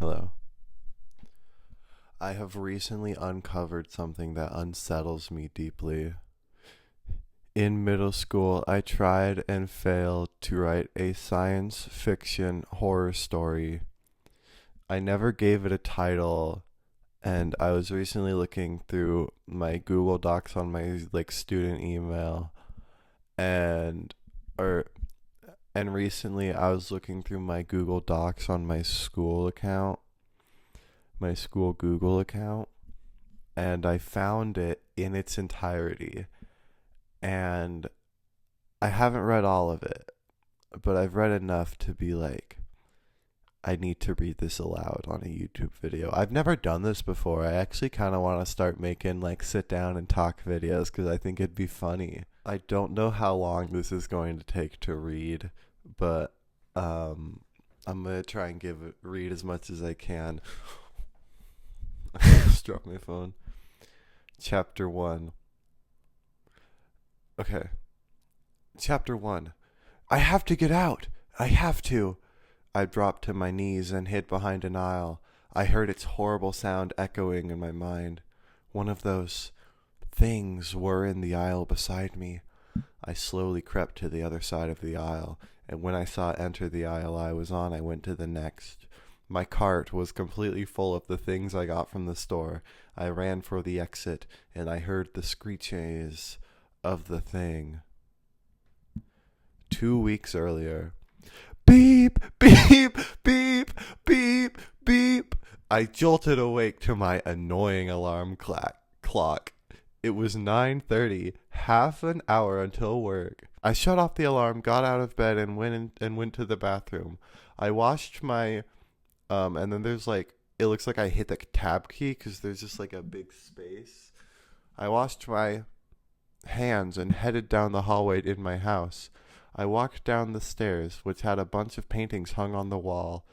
Hello. I have recently uncovered something that unsettles me deeply. In middle school, I tried and failed to write a science fiction horror story. I never gave it a title, and I was recently looking through my Google Docs on my student email, and or and recently I was looking through my Google Docs on my school Google account, and I found it in its entirety. And I haven't read all of it, but I've read enough to be like, I need to read this aloud on a YouTube video. I've never done this before. I actually kind of want to start making sit down and talk videos because I think it'd be funny. I don't know how long this is going to take to read, but I'm going to try and read as much as I can. I just dropped my phone. Chapter 1. Okay. Chapter 1. I have to get out. I have to. I dropped to my knees and hid behind an aisle. I heard its horrible sound echoing in my mind. One of those things were in the aisle beside me. I slowly crept to the other side of the aisle, and when I saw it enter the aisle I was on, I went to the next. My cart was completely full of the things I got from the store. I ran for the exit, and I heard the screeches of the thing. 2 weeks earlier. Beep, beep, beep, beep, beep. I jolted awake to my annoying alarm clock. It was 9:30, half an hour until work. I shut off the alarm, got out of bed, and went to the bathroom. I washed my and then there's it looks like I hit the tab key because there's just a big space. I washed my hands and headed down the hallway in my house. I walked down the stairs, which had a bunch of paintings hung on the wall.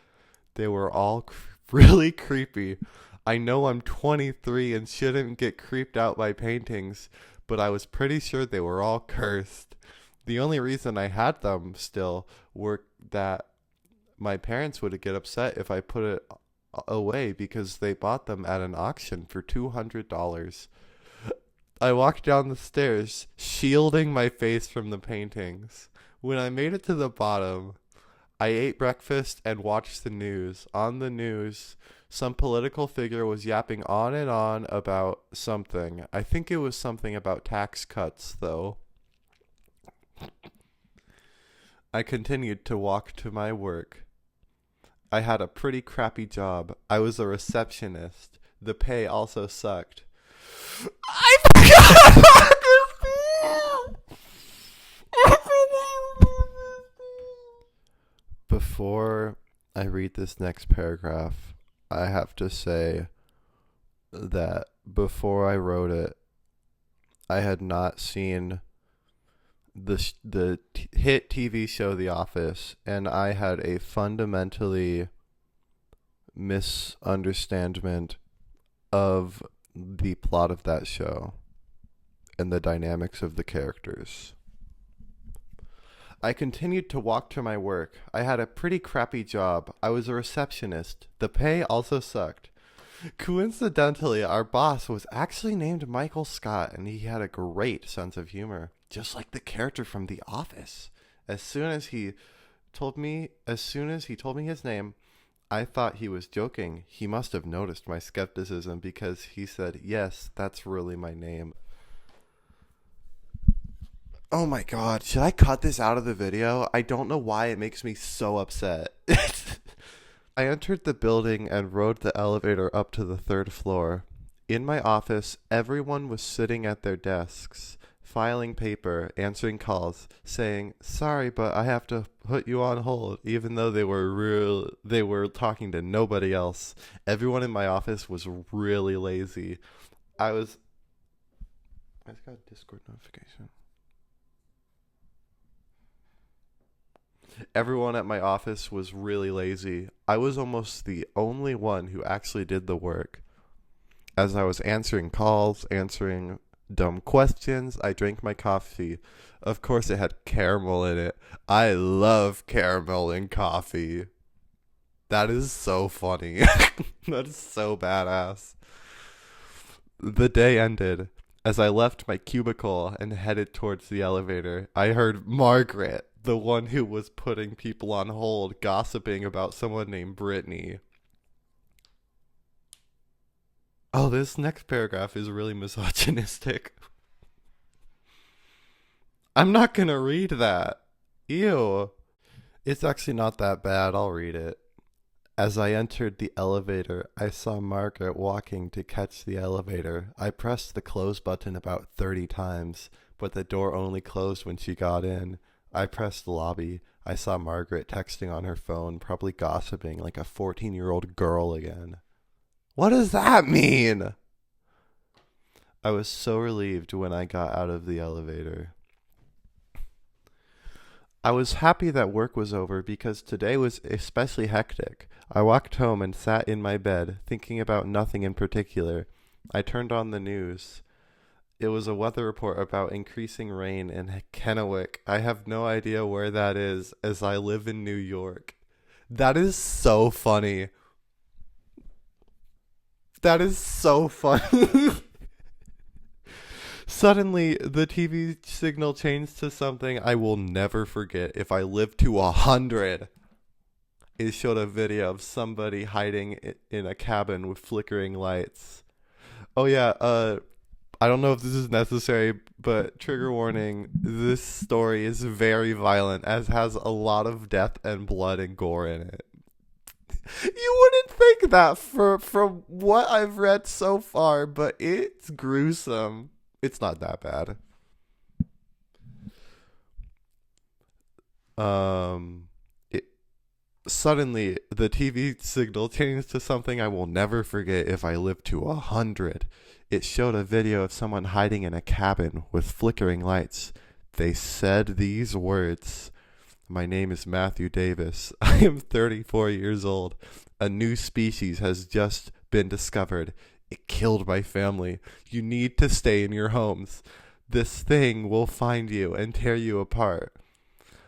They were all really creepy. I know I'm 23 and shouldn't get creeped out by paintings, but I was pretty sure they were all cursed. The only reason I had them still were that my parents would get upset if I put it away because they bought them at an auction for $200. I walked down the stairs, shielding my face from the paintings. When I made it to the bottom, I ate breakfast and watched the news. On the news, some political figure was yapping on and on about something. I think it was something about tax cuts, though. I continued to walk to my work. I had a pretty crappy job. I was a receptionist. The pay also sucked. I forgot about this. Before I read this next paragraph, I have to say that before I wrote it, I had not seen the hit TV show The Office, and I had a fundamentally misunderstanding of the plot of that show and the dynamics of the characters. I continued to walk to my work. I had a pretty crappy job. I was a receptionist. The pay also sucked. Coincidentally, our boss was actually named Michael Scott, and he had a great sense of humor, just like the character from The Office. As soon as he told me his name, I thought he was joking. He must have noticed my skepticism because he said, "Yes, that's really my name." Oh my god, should I cut this out of the video? I don't know why it makes me so upset. I entered the building and rode the elevator up to the 3rd floor. In my office, everyone was sitting at their desks, filing paper, answering calls, saying, "Sorry, but I have to put you on hold," even though they were talking to nobody else. Everyone in my office was really lazy. I just got a Discord notification. Everyone at my office was really lazy. I was almost the only one who actually did the work. As I was answering calls, answering dumb questions, I drank my coffee. Of course, it had caramel in it. I love caramel in coffee. That is so funny. That is so badass. The day ended. As I left my cubicle and headed towards the elevator, I heard Margaret, the one who was putting people on hold, gossiping about someone named Brittany. Oh, this next paragraph is really misogynistic. I'm not gonna read that. Ew. It's actually not that bad. I'll read it. As I entered the elevator, I saw Margaret walking to catch the elevator. I pressed the close button about 30 times, but the door only closed when she got in. I pressed lobby. I saw Margaret texting on her phone, probably gossiping like a 14-year-old girl again. What does that mean? I was so relieved when I got out of the elevator. I was happy that work was over because today was especially hectic. I walked home and sat in my bed, thinking about nothing in particular. I turned on the news. It was a weather report about increasing rain in Kennewick. I have no idea where that is, as I live in New York. That is so funny. That is so funny. Suddenly, the TV signal changed to something I will never forget if I live to 100. It showed a video of somebody hiding in a cabin with flickering lights. Oh yeah, I don't know if this is necessary, but trigger warning, this story is very violent, as has a lot of death and blood and gore in it. You wouldn't think that from what I've read so far, but it's gruesome. It's not that bad. Suddenly, the TV signal changed to something I will never forget if I live to 100. It showed a video of someone hiding in a cabin with flickering lights. They said these words: "My name is Matthew Davis. I am 34 years old. A new species has just been discovered. It killed my family. You need to stay in your homes. This thing will find you and tear you apart."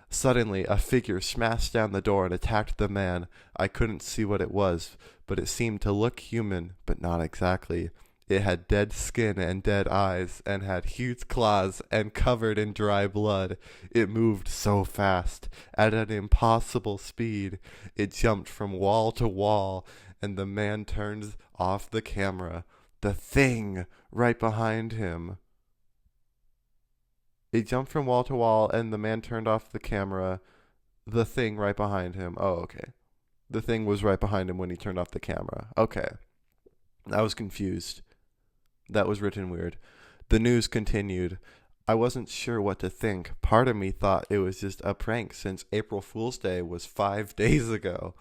Suddenly, a figure smashed down the door and attacked the man. I couldn't see what it was, but it seemed to look human, but not exactly. It had dead skin and dead eyes, and had huge claws and covered in dry blood. It moved so fast, at an impossible speed. It jumped from wall to wall, and the man turned off the camera. The thing right behind him. It jumped from wall to wall, and the man turned off the camera. The thing right behind him. Oh, okay. The thing was right behind him when he turned off the camera. Okay. I was confused. That was written weird. The news continued. I wasn't sure what to think. Part of me thought it was just a prank since April Fool's Day was 5 days ago.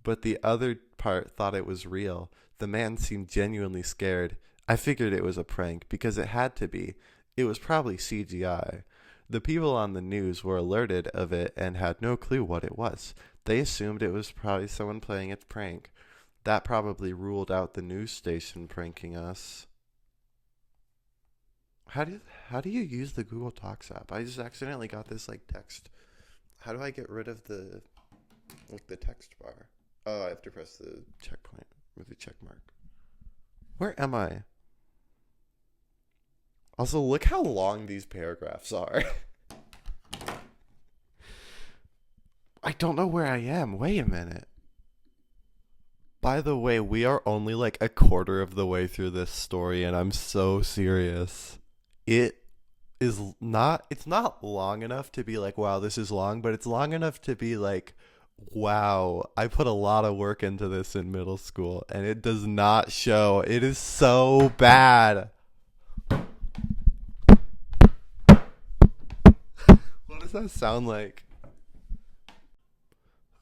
But the other part thought it was real. The man seemed genuinely scared. I figured it was a prank because it had to be. It was probably CGI. The people on the news were alerted of it and had no clue what it was. They assumed it was probably someone playing its prank. That probably ruled out the news station pranking us. How do you use the Google Docs app? I just accidentally got this text. How do I get rid of the text bar? Oh, I have to press the checkpoint with the check mark. Where am I? Also, look how long these paragraphs are. I don't know where I am. Wait a minute. By the way, we are only a quarter of the way through this story, and I'm so serious. It's not long enough to be wow, this is long, but it's long enough to be wow, I put a lot of work into this in middle school, and it does not show. It is so bad. What does that sound like?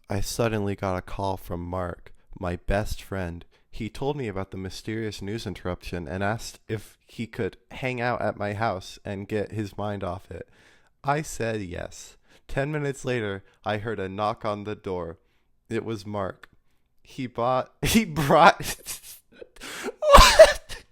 I suddenly got a call from Mark, my best friend. He told me about the mysterious news interruption and asked if he could hang out at my house and get his mind off it. I said yes. 10 minutes later, I heard a knock on the door. It was Mark. He brought what?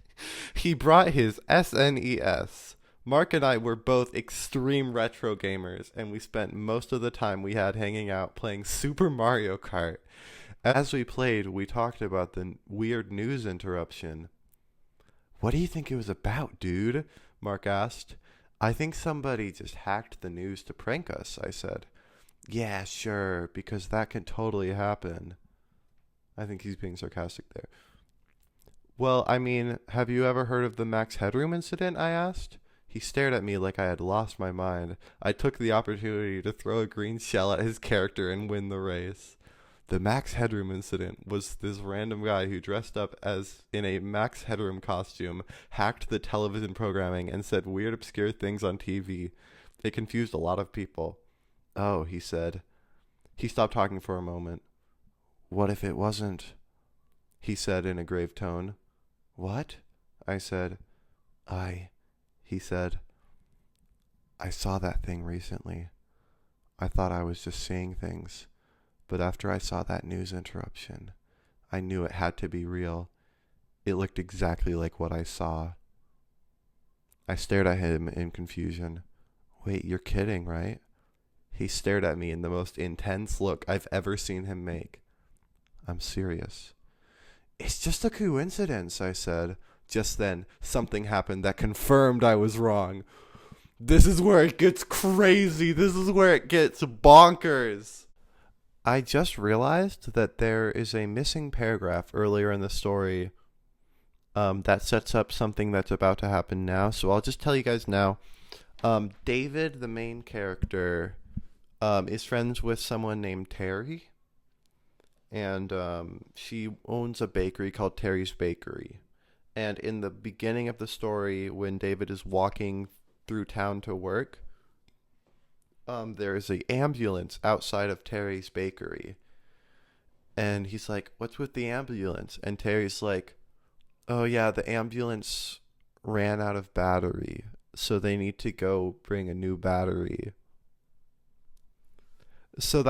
He brought his SNES. Mark and I were both extreme retro gamers, and we spent most of the time we had hanging out playing Super Mario Kart. As we played, we talked about the weird news interruption. What do you think it was about, dude? Mark asked. I think somebody just hacked the news to prank us, I said. Yeah, sure, because that can totally happen. I think he's being sarcastic there. Well, I mean, have you ever heard of the Max Headroom incident? I asked. He stared at me like I had lost my mind. I took the opportunity to throw a green shell at his character and win the race. The Max Headroom incident was this random guy who dressed up as in a Max Headroom costume, hacked the television programming, and said weird, obscure things on TV. It confused a lot of people. Oh, he said. He stopped talking for a moment. What if it wasn't? He said in a grave tone. What? I said. He said. I saw that thing recently. I thought I was just seeing things. But after I saw that news interruption, I knew it had to be real. It looked exactly like what I saw. I stared at him in confusion. Wait, you're kidding, right? He stared at me in the most intense look I've ever seen him make. I'm serious. It's just a coincidence, I said. Just then, something happened that confirmed I was wrong. This is where it gets crazy. This is where it gets bonkers. I just realized that there is a missing paragraph earlier in the story that sets up something that's about to happen now. So I'll just tell you guys now. David, the main character, is friends with someone named Terry. And she owns a bakery called Terry's Bakery. And in the beginning of the story, when David is walking through town to work, there is an ambulance outside of Terry's Bakery. And he's like, what's with the ambulance? And Terry's like, oh yeah, the ambulance ran out of battery, so they need to go bring a new battery. So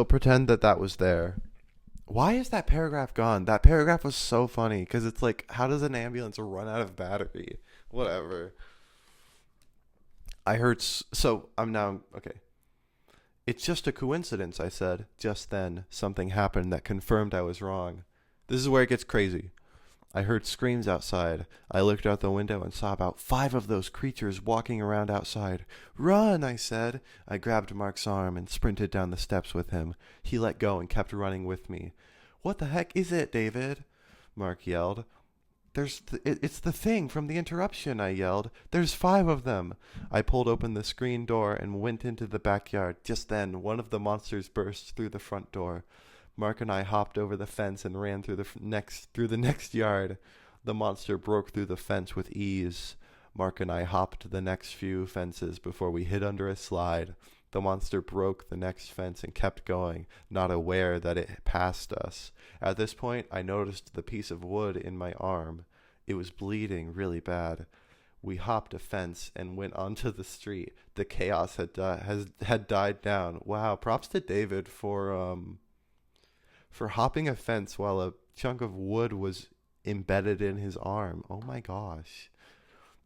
pretend that was there. Why is that paragraph gone? That paragraph was so funny, because it's like, how does an ambulance run out of battery? Whatever. I'm now, okay. It's just a coincidence, I said. Just then, something happened that confirmed I was wrong. This is where it gets crazy. I heard screams outside. I looked out the window and saw about 5 of those creatures walking around outside. Run, I said. I grabbed Mark's arm and sprinted down the steps with him. He let go and kept running with me. What the heck is it, David? Mark yelled. It's the thing from the interruption, I yelled. There's 5 of them. I pulled open the screen door and went into the backyard. Just then, one of the monsters burst through the front door. Mark and I hopped over the fence and ran through the next yard. The monster broke through the fence with ease. Mark and I hopped the next few fences before we hid under a slide. The monster broke the next fence and kept going, not aware that it passed us. At this point, I noticed the piece of wood in my arm. It was bleeding really bad. We hopped a fence and went onto the street. The chaos had died down. Wow, props to David for hopping a fence while a chunk of wood was embedded in his arm. Oh my gosh.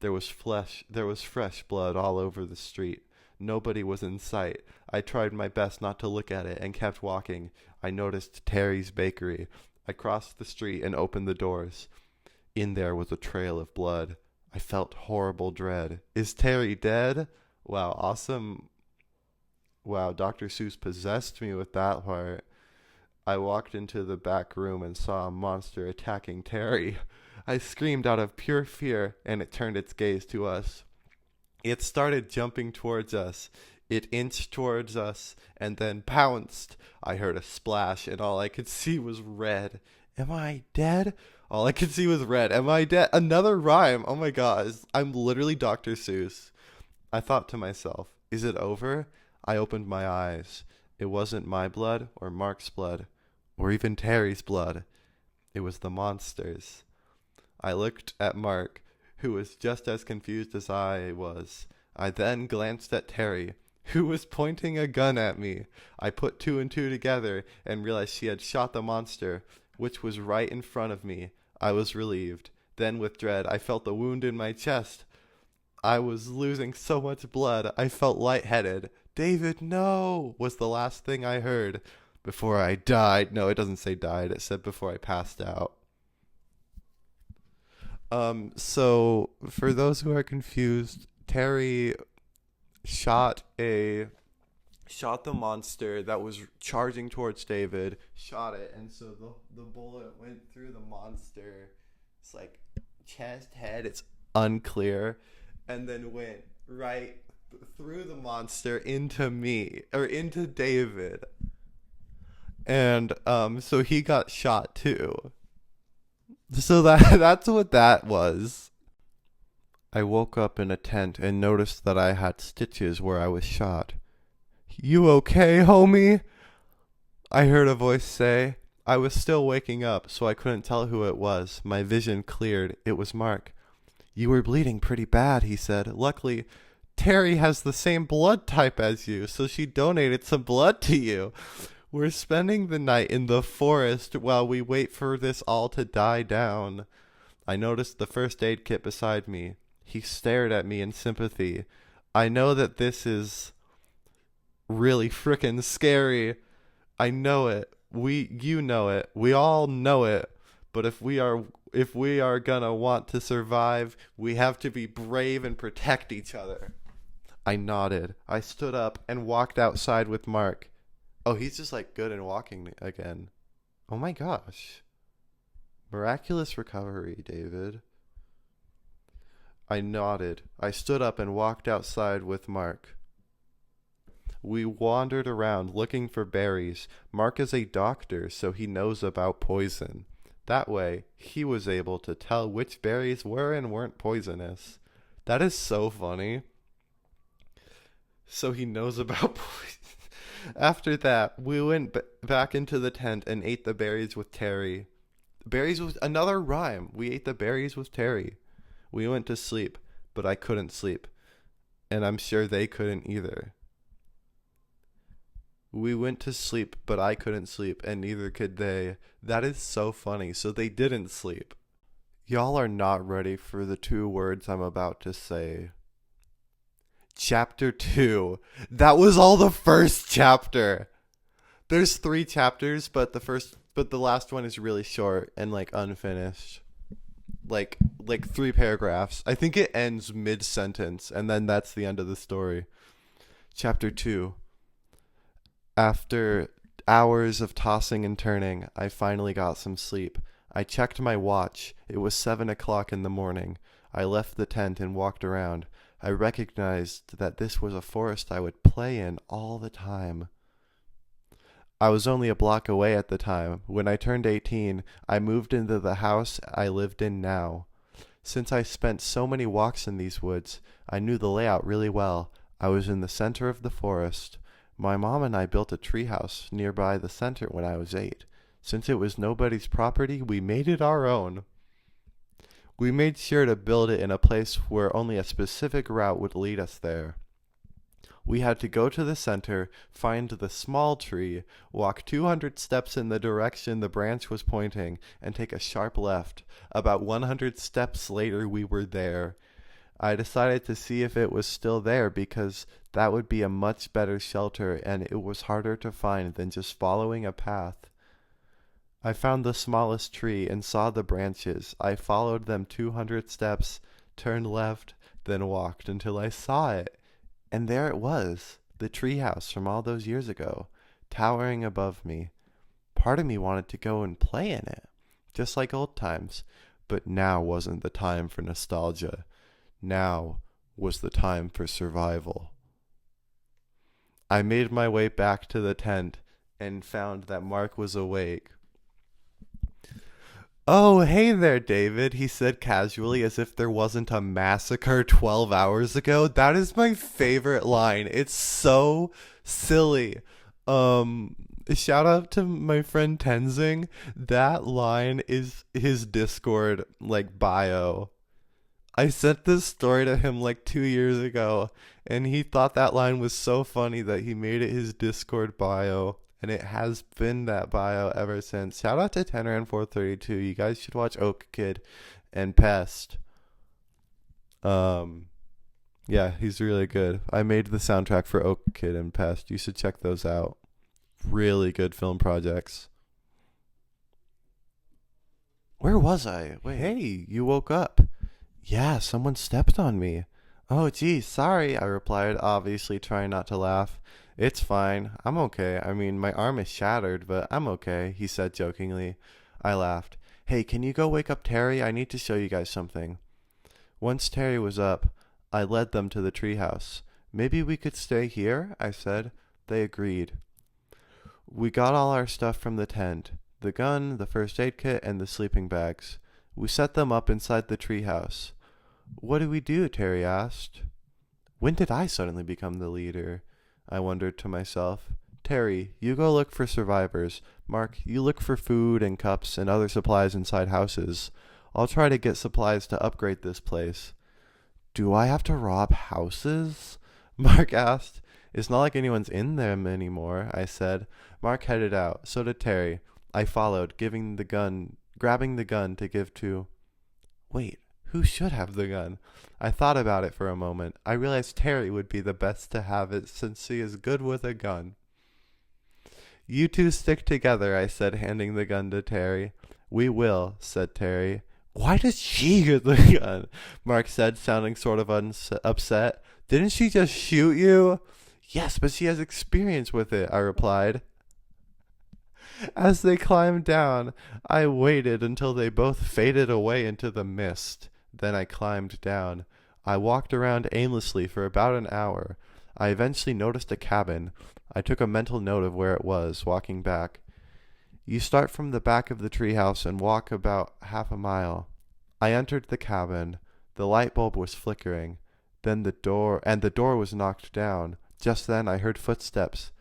There was fresh blood all over the street. Nobody was in sight. I tried my best not to look at it and kept walking. I noticed Terry's Bakery. I crossed the street and opened the doors. In there was a trail of blood. I felt horrible dread. Is Terry dead? Wow, awesome. Wow, Dr. Seuss possessed me with that part. I walked into the back room and saw a monster attacking Terry. I screamed out of pure fear, and it turned its gaze to us. It started jumping towards us. It inched towards us and then pounced. I heard a splash, and all I could see was red. Am I dead? All I could see was red. Am I dead? Another rhyme. Oh my gosh. I'm literally Dr. Seuss. I thought to myself, is it over? I opened my eyes. It wasn't my blood or Mark's blood or even Terry's blood. It was the monster's. I looked at Mark, who was just as confused as I was. I then glanced at Terry, who was pointing a gun at me. I put 2 and 2 together and realized she had shot the monster, which was right in front of me. I was relieved. Then with dread, I felt a wound in my chest. I was losing so much blood, I felt lightheaded. David, no, was the last thing I heard. before I died. No, it doesn't say died. It said before I passed out. So for those who are confused, Terry shot a shot the monster that was charging towards David, shot it, and so the bullet went through the monster. It's like chest, head, it's unclear, and then went right through the monster into me, or into David. And so he got shot too. So that's what that was. I woke up in a tent and noticed that I had stitches where I was shot. "You okay, homie?" I heard a voice say. I was still waking up, so I couldn't tell who it was. My vision cleared. It was Mark. "You were bleeding pretty bad," he said. "Luckily, Terry has the same blood type as you, so she donated some blood to you. We're spending the night in the forest while we wait for this all to die down." I noticed the first aid kit beside me. He stared at me in sympathy. "I know that this is really frickin' scary. I know it. You know it. We all know it. But if we are gonna want to survive, we have to be brave and protect each other." I nodded. I stood up and walked outside with Mark. Oh, he's just like good in walking again. Oh my gosh. Miraculous recovery, David. I nodded. I stood up and walked outside with Mark. We wandered around looking for berries. Mark is a doctor, so he knows about poison. That way, he was able to tell which berries were and weren't poisonous. That is so funny. So he knows about poison. After that, we went back into the tent and ate the berries with Terry. Berries was another rhyme. We ate the berries with Terry. We went to sleep, but I couldn't sleep. And I'm sure they couldn't either. We went to sleep, but I couldn't sleep, and neither could they. That is so funny. So they didn't sleep. Y'all are not ready for the 2 words I'm about to say. Chapter 2. That was all the first chapter. There's 3 chapters, but the last one is really short and like unfinished. Like 3 paragraphs. I think it ends mid-sentence, and then that's the end of the story. Chapter 2. After hours of tossing and turning, I finally got some sleep. I checked my watch. It was 7 o'clock in the morning. I left the tent and walked around. I recognized that this was a forest I would play in all the time. I was only a block away at the time. When I turned 18, I moved into the house I lived in now. Since I spent so many walks in these woods, I knew the layout really well. I was in the center of the forest. My mom and I built a treehouse nearby the center when I was 8. Since it was nobody's property, we made it our own. We made sure to build it in a place where only a specific route would lead us there. We had to go to the center, find the small tree, walk 200 steps in the direction the branch was pointing, and take a sharp left. About 100 steps later, we were there. I decided to see if it was still there because that would be a much better shelter and it was harder to find than just following a path. I found the smallest tree and saw the branches. I followed them 200 steps, turned left, then walked until I saw it. And there it was, the treehouse from all those years ago, towering above me. Part of me wanted to go and play in it, just like old times. But now wasn't the time for nostalgia. Now was the time for survival. I made my way back to the tent and found that Mark was awake. "Oh, hey there, David," he said casually as if there wasn't a massacre 12 hours ago. That is my favorite line. It's so silly. Shout out to my friend Tenzing. That line is his Discord, bio. I sent this story to him 2 years ago, and he thought that line was so funny that he made it his Discord bio. And it has been that bio ever since. Shout out to Tenran432. You guys should watch Oak Kid and Pest. Yeah, he's really good. I made the soundtrack for Oak Kid and Pest. You should check those out. really good film projects. Where was I? Wait. Hey, you woke up. Yeah, someone stepped on me. Oh, geez, sorry, I replied, obviously trying not to laugh. It's fine. I'm okay. I mean, my arm is shattered, but I'm okay, he said jokingly. I laughed. Hey, can you go wake up Terry? I need to show you guys something. Once Terry was up, I led them to the treehouse. Maybe we could stay here, I said. They agreed. We got all our stuff from the tent, the gun, the first aid kit, and the sleeping bags. We set them up inside the treehouse. What do we do? Terry asked. When did I suddenly become the leader? I wondered to myself. Terry, you go look for survivors. Mark, you look for food and cups and other supplies inside houses. I'll try to get supplies to upgrade this place. Do I have to rob houses? Mark asked. It's not like anyone's in them anymore, I said. Mark headed out. So did Terry. I followed, grabbing the gun to give to... Wait, who should have the gun? I thought about it for a moment. I realized Terry would be the best to have it since she is good with a gun. You two stick together, I said, handing the gun to Terry. We will, said Terry. Why does she get the gun? Mark said, sounding sort of upset. Didn't she just shoot you? Yes, but she has experience with it, I replied. As they climbed down, I waited until they both faded away into the mist. Then I climbed down. I walked around aimlessly for about an hour. I eventually noticed a cabin. I took a mental note of where it was, walking back. You start from the back of the treehouse and walk about half a mile. I entered the cabin. The light bulb was flickering. Then the door was knocked down. Just then I heard footsteps.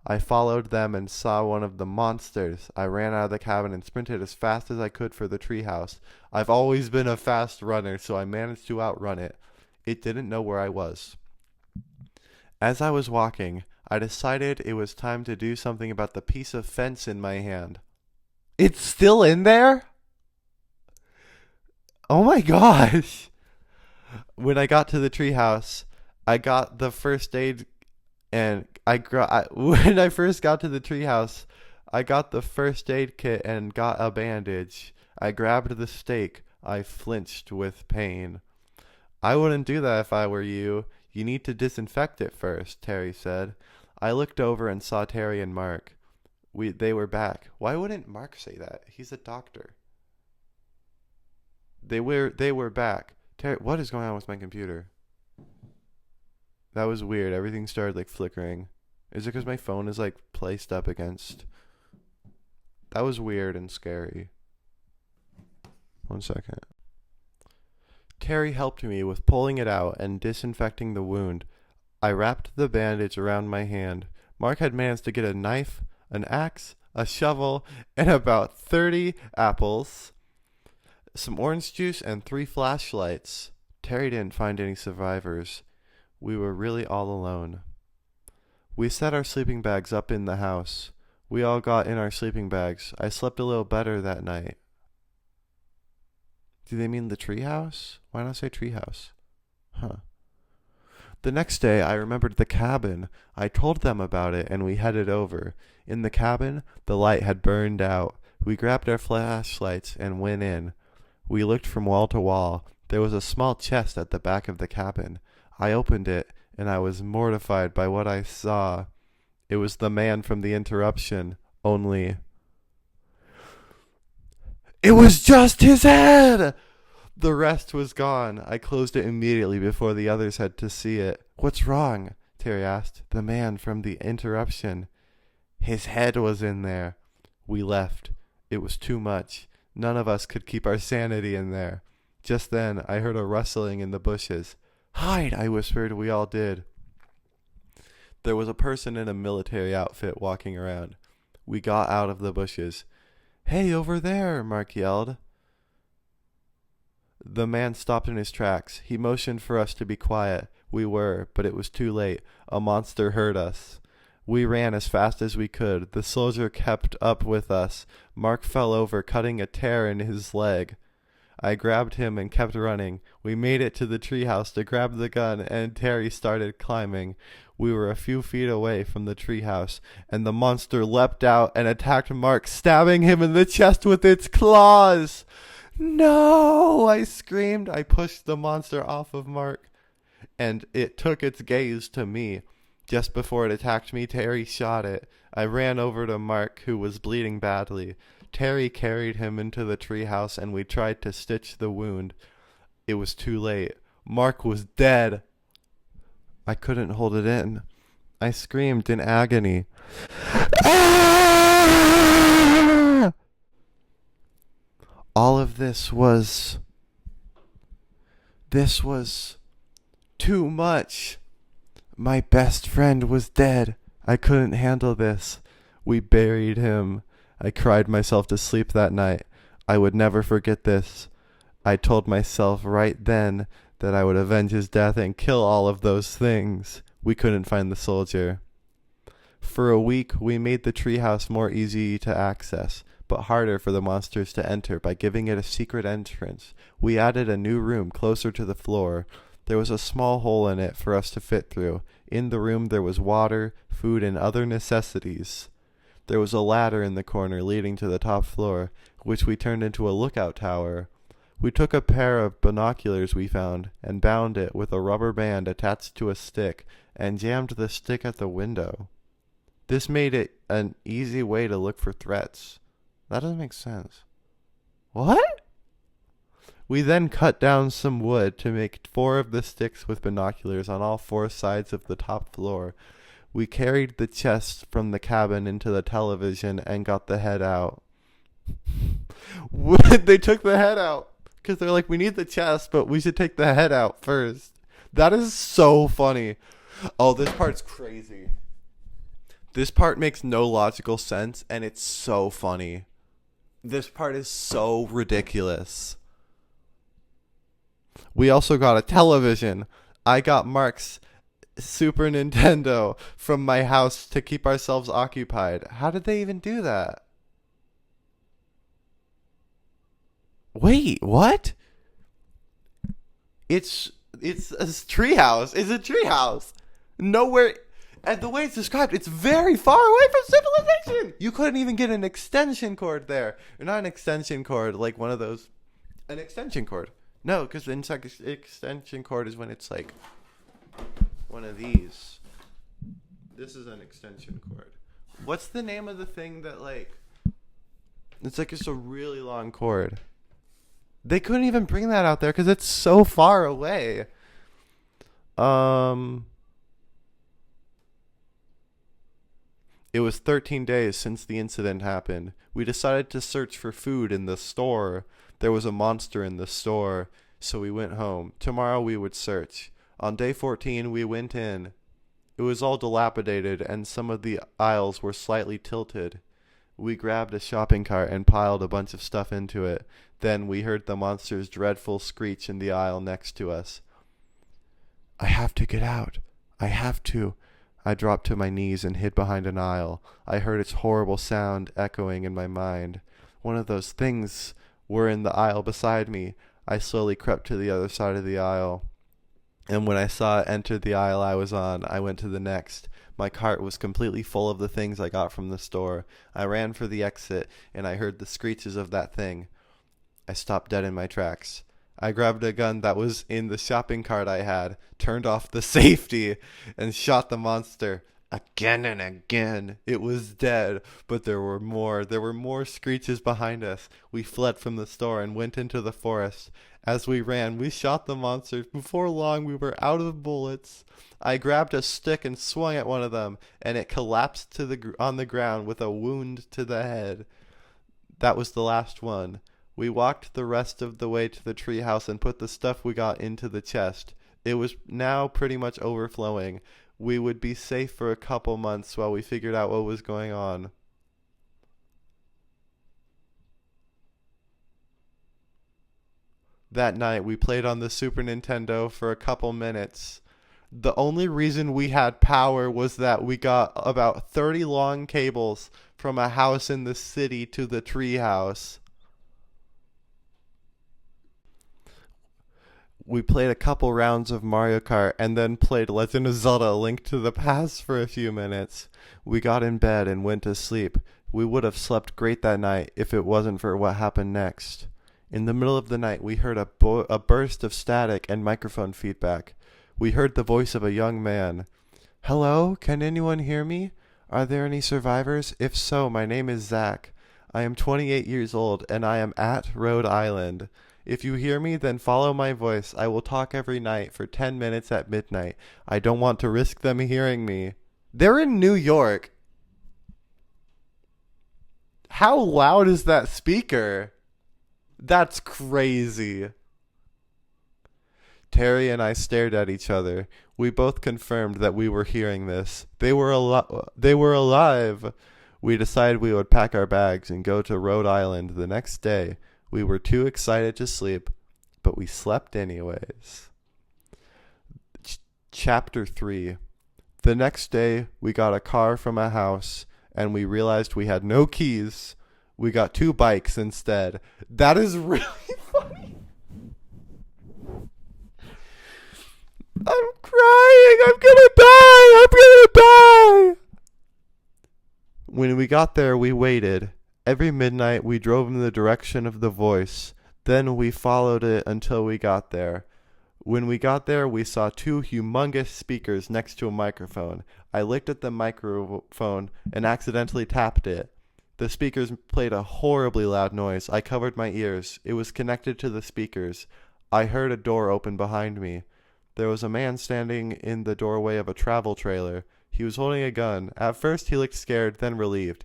I followed them and saw one of the monsters. I ran out of the cabin and sprinted as fast as I could for the treehouse. I've always been a fast runner, so I managed to outrun it. It didn't know where I was. As I was walking, I decided it was time to do something about the piece of fence in my hand. It's still in there? Oh my gosh! When I got to the treehouse, I got the first aid, and when I first got to the treehouse, I got the first aid kit and got a bandage. I grabbed the stake. I flinched with pain. I wouldn't do that if I were you. You need to disinfect it first, Terry said. I looked over and saw Terry and Mark. They were back. Why wouldn't Mark say that? He's a doctor. They were back. Terry, what is going on with my computer? That was weird. Everything started like flickering. Is it because my phone is like placed up against? That was weird and scary. 1 second. Terry helped me with pulling it out and disinfecting the wound. I wrapped the bandage around my hand. Mark had managed to get a knife, an axe, a shovel, and about 30 apples, some orange juice, and 3 flashlights. Terry didn't find any survivors. We were really all alone. We set our sleeping bags up in the house. We all got in our sleeping bags. I slept a little better that night. Do they mean the treehouse? Why not say treehouse? Huh. The next day, I remembered the cabin. I told them about it, and we headed over. In the cabin, the light had burned out. We grabbed our flashlights and went in. We looked from wall to wall. There was a small chest at the back of the cabin. I opened it, and I was mortified by what I saw. It was the man from the interruption, only... It was just his head! The rest was gone. I closed it immediately before the others had to see it. What's wrong? Terry asked. The man from the interruption. His head was in there. We left. It was too much. None of us could keep our sanity in there. Just then, I heard a rustling in the bushes. Hide, I whispered. We all did. There was a person in a military outfit walking around. We got out of the bushes. Hey, over there, Mark yelled. The man stopped in his tracks. He motioned for us to be quiet. We were, but it was too late. A monster heard us. We ran as fast as we could. The soldier kept up with us. Mark fell over, cutting a tear in his leg. I grabbed him and kept running. We made it to the treehouse to grab the gun, and Terry started climbing. We were a few feet away from the treehouse, and the monster leapt out and attacked Mark, stabbing him in the chest with its claws. No! I screamed. I pushed the monster off of Mark, and it took its gaze to me. Just before it attacked me, Terry shot it. I ran over to Mark, who was bleeding badly. Terry carried him into the treehouse, and we tried to stitch the wound. It was too late. Mark was dead. I couldn't hold it in. I screamed in agony. Ah! All of this was too much. My best friend was dead. I couldn't handle this. We buried him. I cried myself to sleep that night. I would never forget this. I told myself right then that I would avenge his death and kill all of those things. We couldn't find the soldier. For a week, we made the treehouse more easy to access, but harder for the monsters to enter by giving it a secret entrance. We added a new room closer to the floor. There was a small hole in it for us to fit through. In the room there was water, food, and other necessities. There was a ladder in the corner leading to the top floor, which we turned into a lookout tower. We took a pair of binoculars we found and bound it with a rubber band attached to a stick and jammed the stick at the window. This made it an easy way to look for threats. That doesn't make sense. What? We then cut down some wood to make 4 of the sticks with binoculars on all 4 sides of the top floor. We carried the chest from the cabin into the television and got the head out. They took the head out because they're like, we need the chest, but we should take the head out first. That is so funny. Oh, this part's crazy. This part makes no logical sense, and it's so funny. This part is so ridiculous. We also got a television. I got Mark's Super Nintendo from my house to keep ourselves occupied. How did they even do that? Wait, what? It's a treehouse. It's a treehouse. Nowhere. And the way it's described, it's very far away from civilization. You couldn't even get an extension cord there. Or not an extension cord, like one of those. An extension cord. No, because the extension cord is when it's like one of these. This is an extension cord. What's the name of the thing that like... It's like just a really long cord. They couldn't even bring that out there because it's so far away. It was 13 days since the incident happened. We decided to search for food in the store. There was a monster in the store, so we went home. Tomorrow we would search. On day 14, we went in. It was all dilapidated, and some of the aisles were slightly tilted. We grabbed a shopping cart and piled a bunch of stuff into it. Then we heard the monster's dreadful screech in the aisle next to us. I have to get out. I have to. I dropped to my knees and hid behind an aisle. I heard its horrible sound echoing in my mind. One of those things were in the aisle beside me. I slowly crept to the other side of the aisle. And when I saw it enter the aisle I was on, I went to the next. My cart was completely full of the things I got from the store. I ran for the exit, and I heard the screeches of that thing. I stopped dead in my tracks. I grabbed a gun that was in the shopping cart I had, turned off the safety, and shot the monster. Again and again. It was dead, but there were more. There were more screeches behind us. We fled from the store and went into the forest. As we ran, we shot the monsters. Before long, we were out of bullets. I grabbed a stick and swung at one of them, and it collapsed on the ground with a wound to the head. That was the last one. We walked the rest of the way to the treehouse and put the stuff we got into the chest. It was now pretty much overflowing. We would be safe for a couple months while we figured out what was going on. That night, we played on the Super Nintendo for a couple minutes. The only reason we had power was that we got about 30 long cables from a house in the city to the treehouse. We played a couple rounds of Mario Kart and then played Legend of Zelda: A Link to the Past for a few minutes. We got in bed and went to sleep. We would have slept great that night if it wasn't for what happened next. In the middle of the night, we heard a burst of static and microphone feedback. We heard the voice of a young man. "Hello, can anyone hear me? Are there any survivors? If so, my name is Zach. I am 28 years old and I am at Rhode Island. If you hear me, then follow my voice. I will talk every night for 10 minutes at midnight. I don't want to risk them hearing me." They're in New York. How loud is that speaker? That's crazy. Terry and I stared at each other. We both confirmed that we were hearing this. They were alive. We decided we would pack our bags and go to Rhode Island the next day. We were too excited to sleep, but we slept anyways. Chapter 3. The next day, we got a car from a house, and we realized we had no keys. We got 2 bikes instead. That is really funny. I'm crying. I'm gonna die. I'm gonna die. When we got there, we waited. Every midnight, we drove in the direction of the voice. Then we followed it until we got there. When we got there, we saw 2 humongous speakers next to a microphone. I looked at the microphone and accidentally tapped it. The speakers played a horribly loud noise. I covered my ears. It was connected to the speakers. I heard a door open behind me. There was a man standing in the doorway of a travel trailer. He was holding a gun. At first, he looked scared, then relieved.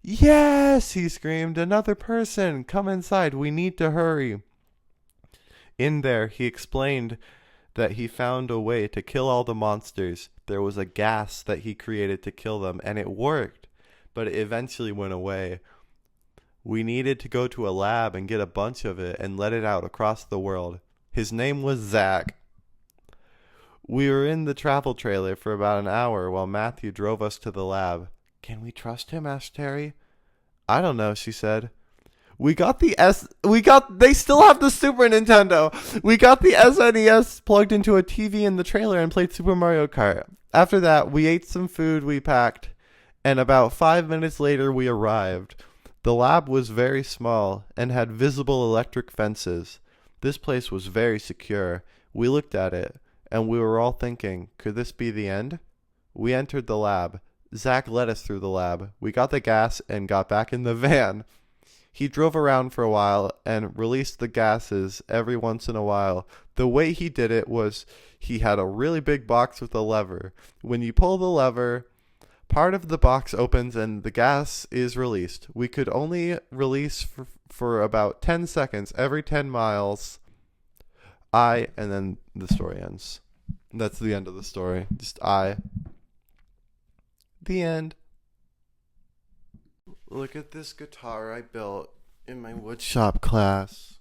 "Yes!" he screamed. "Another person! Come inside. We need to hurry." In there, he explained that he found a way to kill all the monsters. There was a gas that he created to kill them, and it worked, but it eventually went away. We needed to go to a lab and get a bunch of it and let it out across the world. His name was Zach. We were in the travel trailer for about an hour while Matthew drove us to the lab. "Can we trust him?" asked Terry. "I don't know," she said. They still have the Super Nintendo. We got the SNES plugged into a TV in the trailer and played Super Mario Kart. After that, we ate some food we packed, and about 5 minutes later we arrived. The lab was very small and had visible electric fences. This place was very secure. We looked at it, and we were all thinking, could this be the end? We entered the lab. Zach led us through the lab. We got the gas and got back in the van. He drove around for a while and released the gases every once in a while. The way he did it was he had a really big box with a lever. When you pull the lever, part of the box opens and the gas is released. We could only release for about 10 seconds every 10 miles. And then the story ends. That's the end of the story. The end. Look at this guitar I built in my woodshop class.